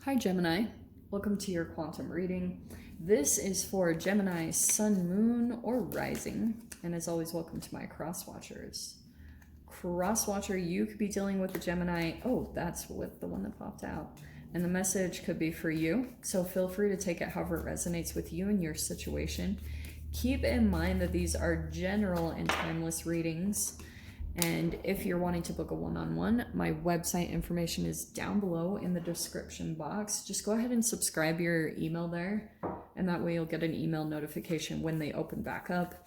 Hi Gemini, welcome to your quantum reading. This is for Gemini sun, moon, or rising, and as always, welcome to my cross watchers. Cross watcher, you could be dealing with a Gemini. Oh, that's with the one that popped out. And the message could be for you, so feel free to take it however it resonates with you and your situation. Keep in mind that these are general and timeless readings. And if you're wanting to book a one-on-one, my website information is down below in the description box. Just go ahead and subscribe your email there, and that way you'll get an email notification when they open back up.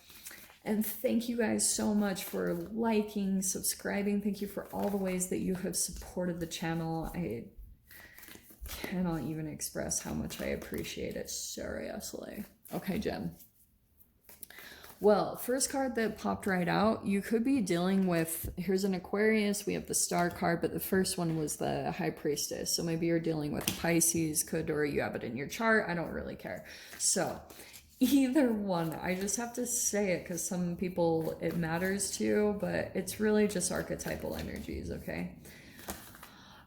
And thank you guys so much for liking, subscribing. Thank you for all the ways that you have supported the channel. I cannot even express how much I appreciate it. Seriously. Okay, Gem. Well, first card that popped right out, you could be dealing with, here's an Aquarius, we have the Star card, but the first one was the High Priestess. So maybe you're dealing with a Pisces, or you have it in your chart, I don't really care. So either one, I just have to say it because some people it matters to, but it's really just archetypal energies, okay?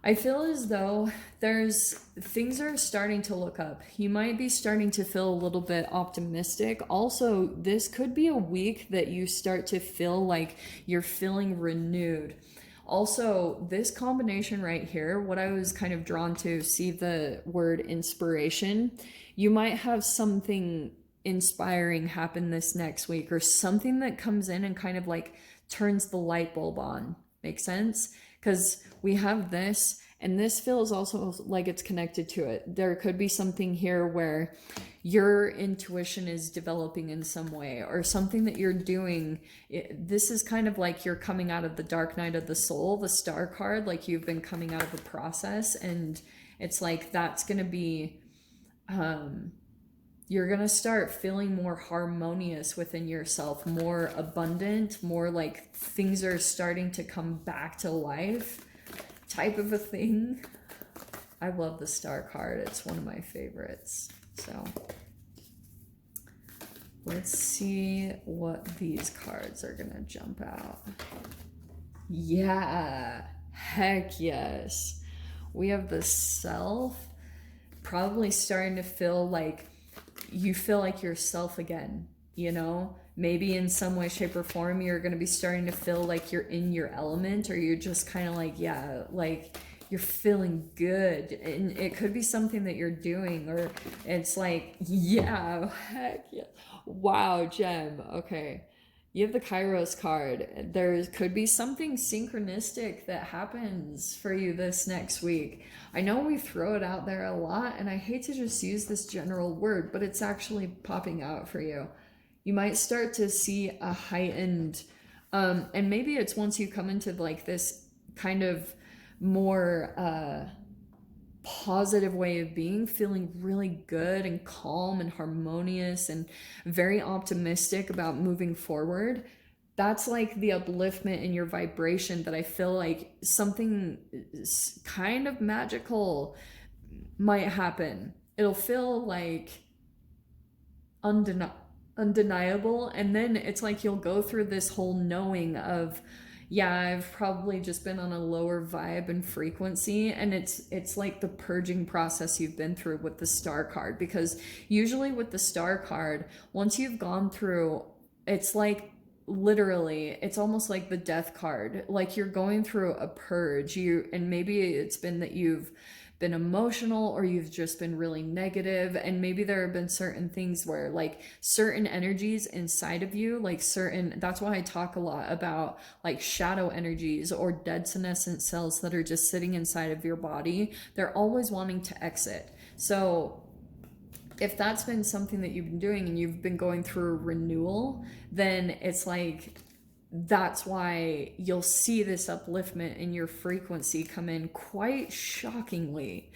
I feel as though things are starting to look up. You might be starting to feel a little bit optimistic. Also, this could be a week that you start to feel like you're feeling renewed. Also, this combination right here, what I was kind of drawn to, see the word inspiration. You might have something inspiring happen this next week, or something that comes in and kind of like turns the light bulb on. Make sense? Because we have this, and this feels also like it's connected to it. There could be something here where your intuition is developing in some way, or something that you're doing. This is kind of like you're coming out of the dark night of the soul, the Star card, like you've been coming out of a process, and it's like that's going to be, you're going to start feeling more harmonious within yourself, more abundant, more like things are starting to come back to life type of a thing. I love the Star card. It's one of my favorites. So let's see what these cards are going to jump out. Yeah, heck yes. We have the Self, probably starting to feel like you feel like yourself again, you know? Maybe in some way, shape, or form, you're going to be starting to feel like you're in your element, or you're just kind of like, yeah, like you're feeling good. And it could be something that you're doing, or it's like, yeah, heck yeah. Wow, Gem. Okay. You have the Kairos card. There could be something synchronistic that happens for you this next week. I know we throw it out there a lot, and I hate to just use this general word, but it's actually popping out for you. You might start to see a heightened, and maybe it's once you come into like this kind of more positive way of being, feeling really good and calm and harmonious and very optimistic about moving forward. That's like the upliftment in your vibration that I feel like something kind of magical might happen. It'll feel like undeniable, and then it's like you'll go through this whole knowing of, yeah, I've probably just been on a lower vibe and frequency, and it's like the purging process you've been through with the Star card, because usually with the Star card, once you've gone through, it's like literally, it's almost like the Death card, like you're going through a purge. And maybe it's been that you've been emotional, or you've just been really negative, and maybe there have been certain things where like certain energies inside of you, like certain, that's why I talk a lot about like shadow energies or dead senescent cells that are just sitting inside of your body. They're always wanting to exit. So if that's been something that you've been doing and you've been going through a renewal, then it's like that's why you'll see this upliftment in your frequency come in quite shockingly.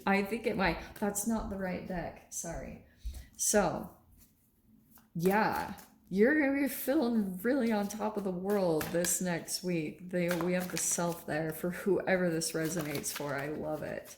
I think it might. That's not the right deck. Sorry. So, yeah, you're going to be feeling really on top of the world this next week. We have the Self there for whoever this resonates for. I love it.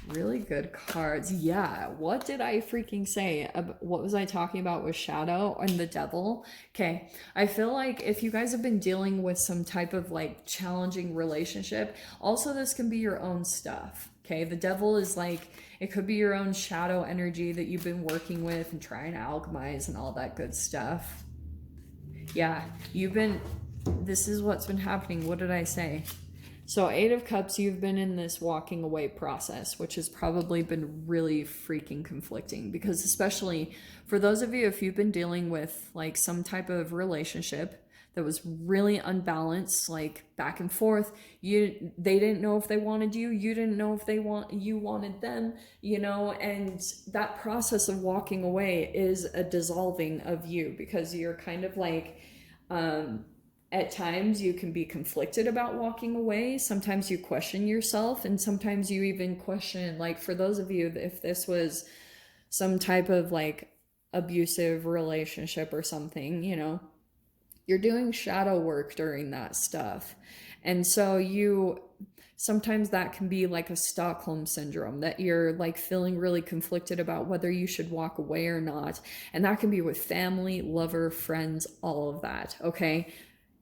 Really good cards. Yeah, what did I freaking say? What was I talking about with Shadow and the Devil? Okay, I feel like if you guys have been dealing with some type of like challenging relationship, also this can be your own stuff. Okay, the devil is like, it could be your own shadow energy that you've been working with and trying to alchemize and all that good stuff. Yeah, this is what's been happening. What did I say? So 8 of Cups, you've been in this walking away process, which has probably been really freaking conflicting, because especially for those of you, if you've been dealing with like some type of relationship that was really unbalanced, like back and forth, they didn't know if they wanted you, you didn't know if you wanted them, you know, and that process of walking away is a dissolving of you, because you're kind of like, at times you can be conflicted about walking away. Sometimes you question yourself, and sometimes you even question, like for those of you, if this was some type of like abusive relationship or something, you know, you're doing shadow work during that stuff. And so sometimes that can be like a Stockholm syndrome, that you're like feeling really conflicted about whether you should walk away or not. And that can be with family, lover, friends, all of that. Okay.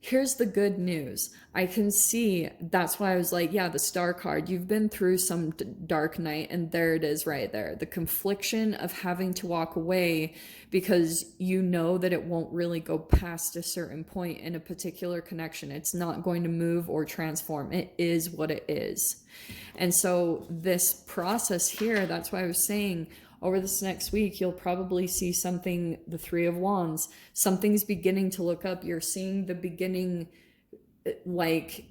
Here's the good news. I can see, that's why I was like, yeah, the Star card, you've been through some dark night, and there it is right there. The confliction of having to walk away because you know that it won't really go past a certain point in a particular connection. It's not going to move or transform. It is what it is. And so this process here, that's why I was saying, over this next week, you'll probably see something, the 3 of Wands, something's beginning to look up. You're seeing the beginning, like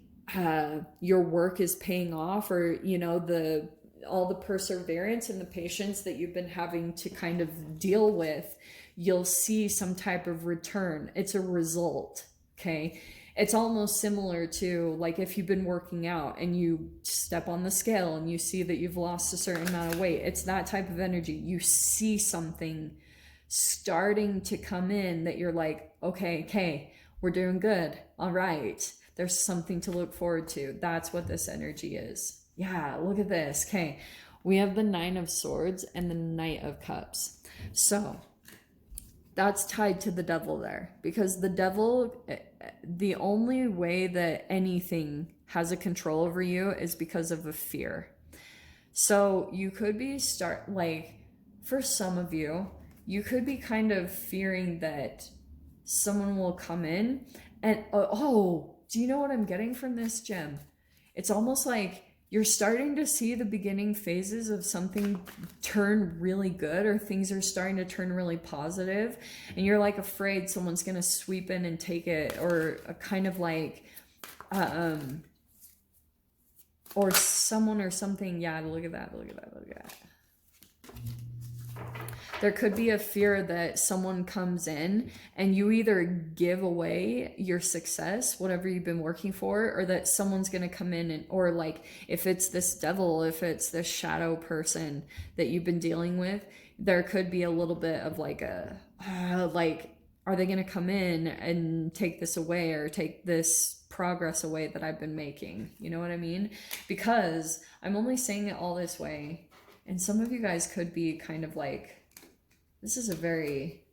your work is paying off, or, you know, all the perseverance and the patience that you've been having to kind of deal with, you'll see some type of return. It's a result, okay? It's almost similar to like if you've been working out and you step on the scale and you see that you've lost a certain amount of weight. It's that type of energy. You see something starting to come in that you're like, okay, we're doing good. All right. There's something to look forward to. That's what this energy is. Yeah, look at this. Okay. We have the 9 of Swords and the Knight of Cups. So that's tied to the devil there, because the devil, the only way that anything has a control over you is because of a fear. So you could be for some of you, you could be kind of fearing that someone will come in and, do you know what I'm getting from this gem? It's almost like you're starting to see the beginning phases of something turn really good, or things are starting to turn really positive, and you're like afraid someone's going to sweep in and take it, or a kind of like, or someone or something. Yeah, look at that. There could be a fear that someone comes in and you either give away your success, whatever you've been working for, or that someone's going to come in and, or like if it's this devil, if it's this shadow person that you've been dealing with, there could be a little bit of like are they going to come in and take this away, or take this progress away that I've been making? You know what I mean? Because I'm only saying it all this way, and some of you guys could be kind of like, this is a very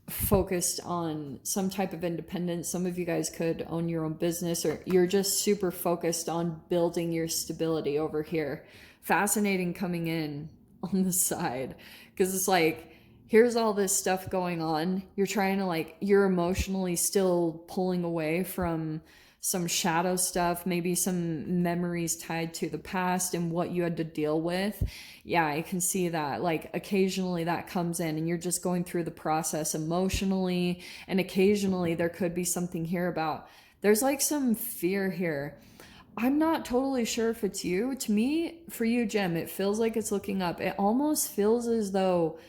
focused on some type of independence. Some of you guys could own your own business, or you're just super focused on building your stability over here. Fascinating coming in on the side, because it's like, here's all this stuff going on. You're trying to you're emotionally still pulling away from some shadow stuff, maybe some memories tied to the past and what you had to deal with. Yeah, I can see that. Like occasionally that comes in and you're just going through the process emotionally, and occasionally there could be something here about, there's like some fear here. I'm not totally sure if it's you. To me, for you, Gem, it feels like it's looking up. It almost feels as though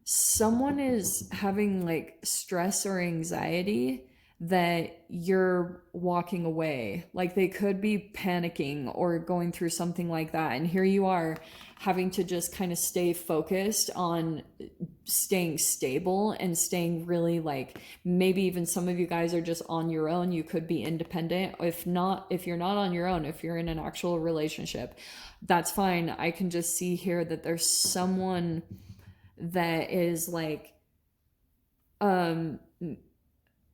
someone is having like stress or anxiety that you're walking away. Like they could be panicking or going through something like that. And here you are having to just kind of stay focused on staying stable and staying really like, maybe even some of you guys are just on your own. You could be independent. If you're not on your own, if you're in an actual relationship, that's fine. I can just see here that there's someone that is like,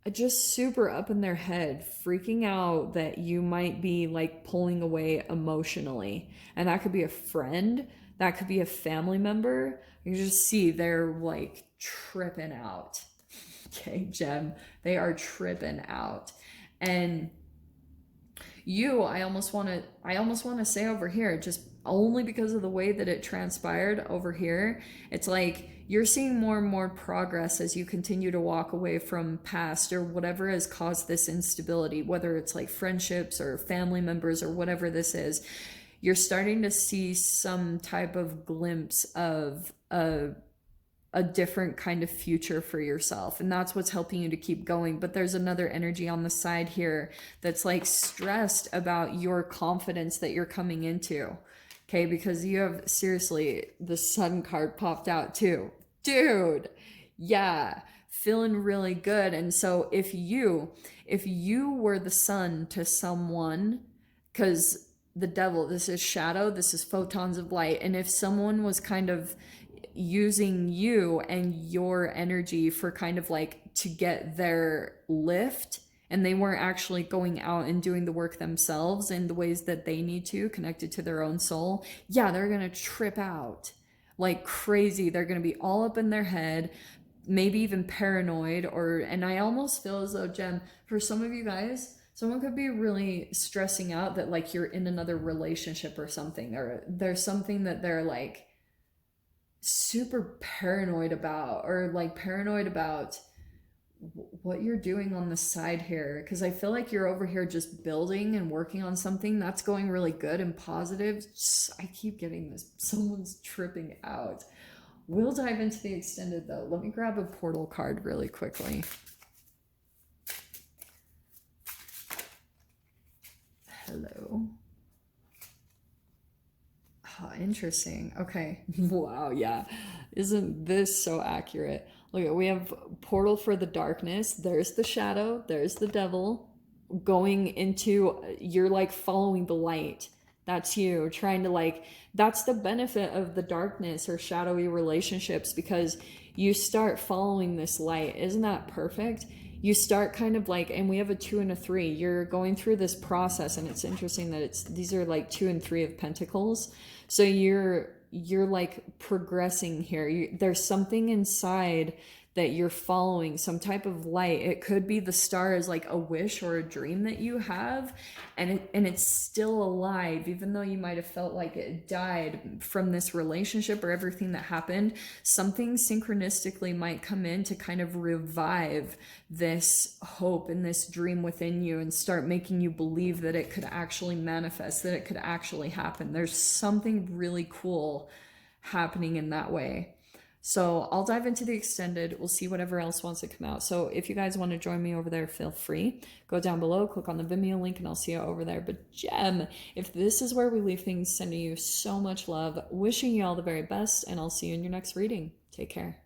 just super up in their head, freaking out that you might be like pulling away emotionally. And that could be a friend, that could be a family member. You just see they're like tripping out. Okay, Gem, they are tripping out. And you, I almost want to say over here, just only because of the way that it transpired over here, it's like you're seeing more and more progress as you continue to walk away from past or whatever has caused this instability, whether it's like friendships or family members or whatever this is. You're starting to see some type of glimpse of a different kind of future for yourself, and that's what's helping you to keep going. But there's another energy on the side here that's like stressed about your confidence that you're coming into. Okay, because you have, seriously, the Sun card popped out too, dude. Yeah, feeling really good. And so if you were the sun to someone, because the devil, this is shadow, this is photons of light, and if someone was kind of using you and your energy for kind of like to get their lift, and they weren't actually going out and doing the work themselves in the ways that they need to, connected to their own soul, yeah, they're gonna trip out like crazy. They're gonna be all up in their head, maybe even paranoid. And I almost feel as though, Jem, for some of you guys, someone could be really stressing out that like you're in another relationship or something, or there's something that they're like super paranoid about, or like paranoid about what you're doing on the side here, because I feel like you're over here just building and working on something that's going really good and positive. I keep getting this, someone's tripping out. We'll dive into the extended though. Let me grab a portal card really quickly. Hello. Oh, interesting. Okay. Wow. Yeah. Isn't this so accurate? Look, we have portal for the darkness. There's the shadow. There's the devil going into, you're like following the light. That's you trying to like, that's the benefit of the darkness or shadowy relationships, because you start following this light. Isn't that perfect? You start kind of like, and we have a 2 and a 3. You're going through this process, and it's interesting that these are like 2 and 3 of Pentacles. So you're like progressing here. There's something inside that you're following, some type of light. It could be the star is like a wish or a dream that you have, and it's still alive, even though you might have felt like it died from this relationship or everything that happened. Something synchronistically might come in to kind of revive this hope and this dream within you and start making you believe that it could actually manifest, that it could actually happen. There's something really cool happening in that way. So I'll dive into the extended. We'll see whatever else wants to come out. So if you guys want to join me over there, feel free. Go down below, click on the Vimeo link, and I'll see you over there. But Gem, if this is where we leave things, sending you so much love, wishing you all the very best, and I'll see you in your next reading. Take care.